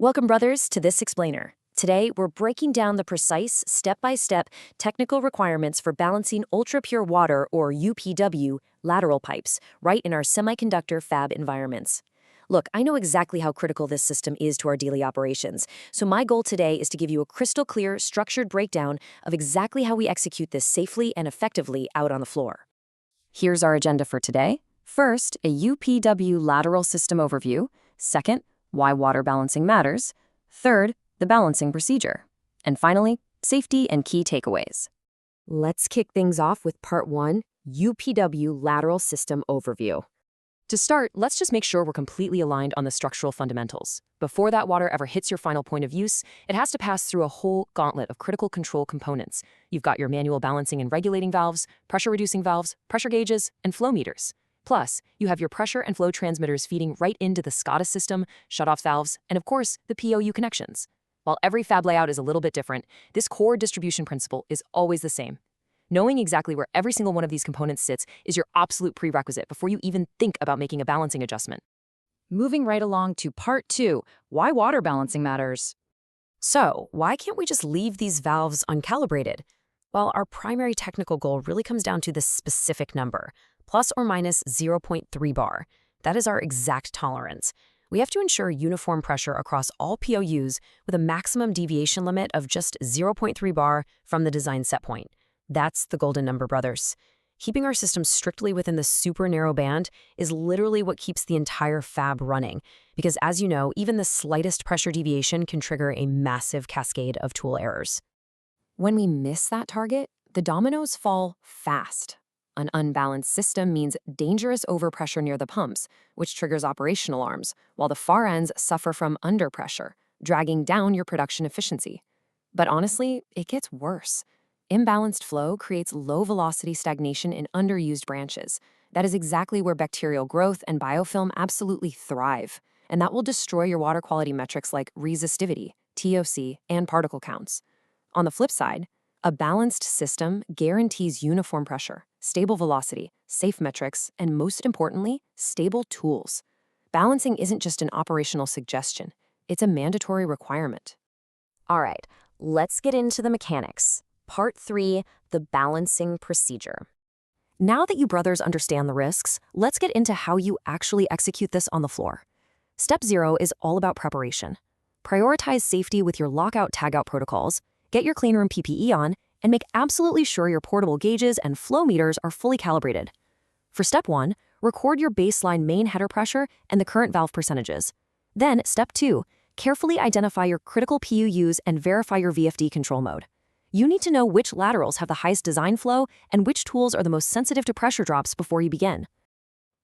Welcome, brothers, to this explainer. Today, we're breaking down the precise, step-by-step technical requirements for balancing ultra-pure water, or UPW, lateral pipes, right in our semiconductor fab environments. Look, I know exactly how critical this system is to our daily operations, so my goal today is to give you a crystal-clear, structured breakdown of exactly how we execute this safely and effectively out on the floor. Here's our agenda for today. First, a UPW lateral system overview. Second, why water balancing matters. Third, the balancing procedure. And finally, safety and key takeaways. Let's kick things off with Part 1, UPW Lateral System Overview. To start, let's just make sure we're completely aligned on the structural fundamentals. Before that water ever hits your final point of use, it has to pass through a whole gauntlet of critical control components. You've got your manual balancing and regulating valves, pressure-reducing valves, pressure gauges, and flow meters. Plus, you have your pressure and flow transmitters feeding right into the SCADA system, shutoff valves, and of course, the POU connections. While every fab layout is a little bit different, this core distribution principle is always the same. Knowing exactly where every single one of these components sits is your absolute prerequisite before you even think about making a balancing adjustment. Moving right along to Part 2, why water balancing matters. So, why can't we just leave these valves uncalibrated? Well, our primary technical goal really comes down to this specific number, plus or minus 0.3 bar. That is our exact tolerance. We have to ensure uniform pressure across all POUs with a maximum deviation limit of just 0.3 bar from the design set point. That's the golden number, brothers. Keeping our system strictly within the super narrow band is literally what keeps the entire fab running, because as you know, even the slightest pressure deviation can trigger a massive cascade of tool errors. When we miss that target, the dominoes fall fast. An unbalanced system means dangerous overpressure near the pumps, which triggers operational alarms, while the far ends suffer from underpressure, dragging down your production efficiency. But honestly, it gets worse. Imbalanced flow creates low-velocity stagnation in underused branches. That is exactly where bacterial growth and biofilm absolutely thrive, and that will destroy your water quality metrics like resistivity, TOC, and particle counts. On the flip side, a balanced system guarantees uniform pressure, stable velocity, safe metrics, and most importantly, stable tools. Balancing isn't just an operational suggestion, it's a mandatory requirement. All right, let's get into the mechanics. Part 3, the balancing procedure. Now that you brothers understand the risks, let's get into how you actually execute this on the floor. Step 0 is all about preparation. Prioritize safety with your lockout-tagout protocols, get your cleanroom PPE on, and make absolutely sure your portable gauges and flow meters are fully calibrated. For Step 1, record your baseline main header pressure and the current valve percentages. Then, Step 2, carefully identify your critical PUUs and verify your VFD control mode. You need to know which laterals have the highest design flow and which tools are the most sensitive to pressure drops before you begin.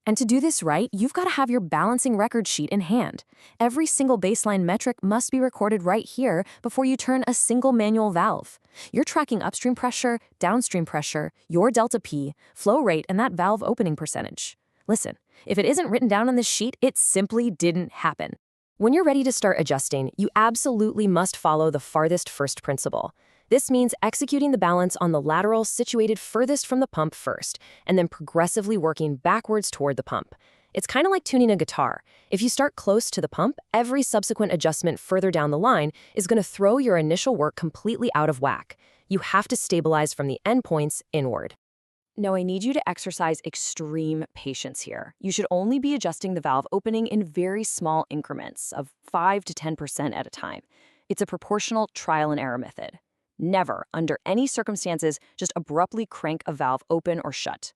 And to do this right, you've got to have your balancing record sheet in hand. Every single baseline metric must be recorded right here before you turn a single manual valve. You're tracking upstream pressure, downstream pressure, your delta P, flow rate, and that valve opening percentage. Listen, if it isn't written down on this sheet, it simply didn't happen. When you're ready to start adjusting, you absolutely must follow the farthest first principle. This means executing the balance on the lateral situated furthest from the pump first, and then progressively working backwards toward the pump. It's kind of like tuning a guitar. If you start close to the pump, every subsequent adjustment further down the line is going to throw your initial work completely out of whack. You have to stabilize from the endpoints inward. Now, I need you to exercise extreme patience here. You should only be adjusting the valve opening in very small increments of 5 to 10% at a time. It's a proportional trial and error method. Never, under any circumstances, just abruptly crank a valve open or shut.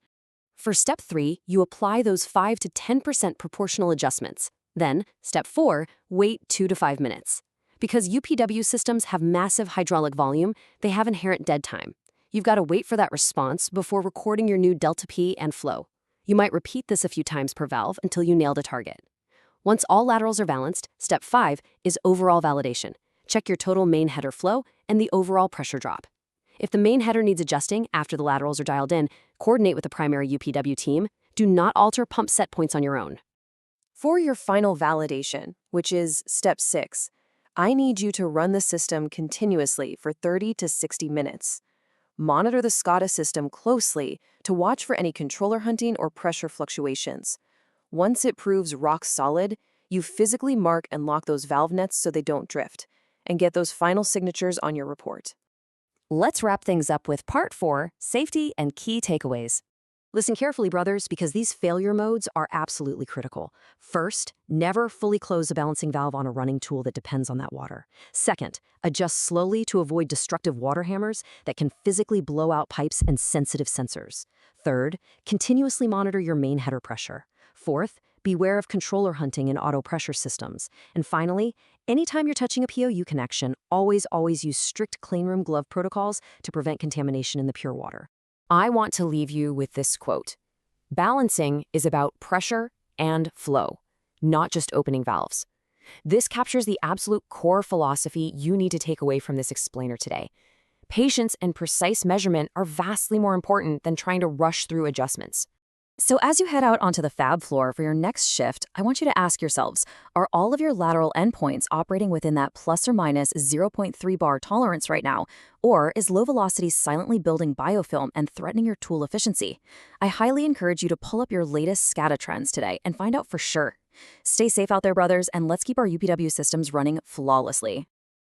For Step 3, you apply those 5 to 10% proportional adjustments. Then, Step 4, wait 2 to 5 minutes. Because UPW systems have massive hydraulic volume, they have inherent dead time. You've got to wait for that response before recording your new delta P and flow. You might repeat this a few times per valve until you nail the target. Once all laterals are balanced, Step 5 is overall validation. Check your total main header flow and the overall pressure drop. If the main header needs adjusting after the laterals are dialed in, coordinate with the primary UPW team. Do not alter pump set points on your own. For your final validation, which is Step 6, I need you to run the system continuously for 30 to 60 minutes. Monitor the SCADA system closely to watch for any controller hunting or pressure fluctuations. Once it proves rock solid, You physically mark and lock those valve nets so they don't drift, and get those final signatures on your report. Let's wrap things up with part 4, safety and key takeaways. Listen carefully, brothers, because these failure modes are absolutely critical. First, never fully close a balancing valve on a running tool that depends on that water. Second, adjust slowly to avoid destructive water hammers that can physically blow out pipes and sensitive sensors. Third, continuously monitor your main header pressure. Fourth, beware of controller hunting in auto pressure systems. And finally, anytime you're touching a POU connection, always use strict cleanroom glove protocols to prevent contamination in the pure water. I want to leave you with this quote. Balancing is about pressure and flow, not just opening valves. This captures the absolute core philosophy you need to take away from this explainer today. Patience and precise measurement are vastly more important than trying to rush through adjustments. So as you head out onto the fab floor for your next shift, I want you to ask yourselves, are all of your lateral endpoints operating within that plus or minus 0.3 bar tolerance right now? Or is low velocity silently building biofilm and threatening your tool efficiency? I highly encourage you to pull up your latest SCADA trends today and find out for sure. Stay safe out there, brothers, and let's keep our UPW systems running flawlessly.